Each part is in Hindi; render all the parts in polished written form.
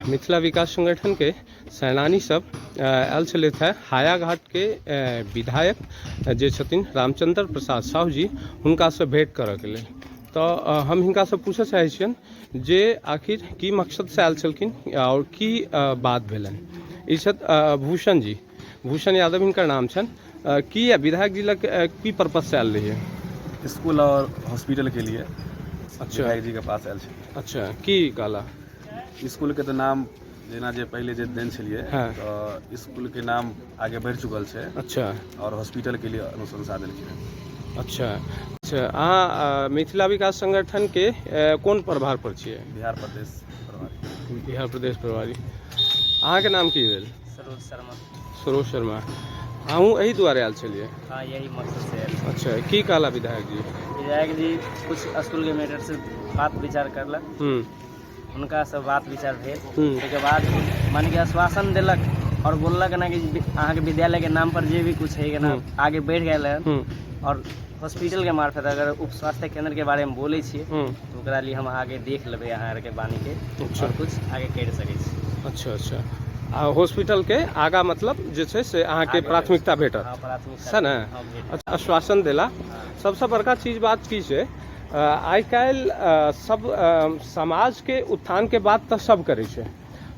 मिथिला विकास संगठन के सेनानी सब आयल छलथि है हायाघाट के विधायक जे छथिन रामचंद्र प्रसाद साहू जी हुनका से भेंट करऽ के लेल। तो हम हिनका से पूछऽ चाहै छियनि जे आखिर की मकसद से आयल छलखिन और की बात भेलनि। ई छथि भूषण जी, भूषण यादव हिनकर नाम छनि। की विधायक जी लग की पर्पज से आयल रहिए? स्कूल और हॉस्पिटल के लिए अच्छा विधायक जी के पास आयल छी। अच्छा की कहला? स्कूल के तो नाम जेना जे पहले जे देन छलिए हाँ। तो स्कूल के नाम आगे बढ़ चुकल छै। अच्छा और हॉस्पिटल के लिए अनुशंसा देलखिन। अच्छा अच्छा अहाँ मिथिला विकास संगठन के कोन प्रभार पर छियै? बिहार प्रदेश प्रभारी। बिहार प्रदेश प्रभारी। अहाँ के नाम की भेल? सरोज शर्मा। सरोज शर्मा। अहूँ एही दुआरे आयल छलिए? हाँ, यही मकसद से आयल। अच्छा की कहला विधायक जी? विधायक जी कुछ स्कूल के मैटर से बात विचार करलक, उनका सब बात विचार भेल। उसके बाद मान के आश्वासन दिलक और बोललक ना कि अहाँ के विद्यालय के नाम पर जे भी कुछ है ना आगे बढ़ गए है। और हॉस्पिटल के मार्फत अगर उप स्वास्थ्य केंद्र के बारे में बोले छिए तो ओकरा लिए हम आगे देख लेबै अहाँ आर के बानी के। अच्छा। और कुछ आगे कर सकै छी। अच्छा अच्छा आ हॉस्पिटल के आगा मतलब जे छै से अहाँ के प्राथमिकता भेटत? हाँ, प्राथमिकता है ना? हाँ, भेटत। अच्छा आश्वासन देला। सबसे बड़का चीज बात की छै आइ काल्हि सब समाज के उत्थान के बात तो सब करे छै,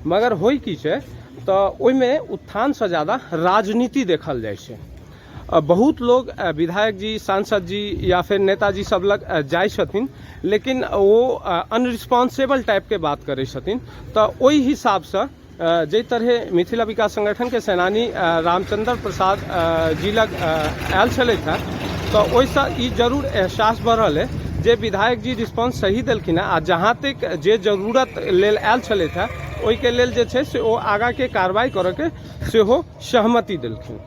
मगर होई की छै तो ओइमे उत्थान से ज्यादा राजनीति देखल जाय छै। बहुत लोग विधायक जी, सांसद जी या फिर नेताजी सब लग जाय छथिन, लेकिन वो अनरिस्पॉन्सिबल टाइप के बात करे छथिन। तो ओहि हिसाब से जे तरह मिथिला विकास संगठन के सेनानी रामचंद्र प्रसाद जी लग आयल छलथि है तो ओहिसँ ई जरूर एहसास भऽ रहल है जे विधायक जी रिस्पॉन्स सही देलखिन है। आ जहाँ तक जे जरूरत लेल आयल छलथि है ओहिके लेल जे छै से ओ आगाँ के कार्रवाई करऽ के सेहो सहमति देलखिन।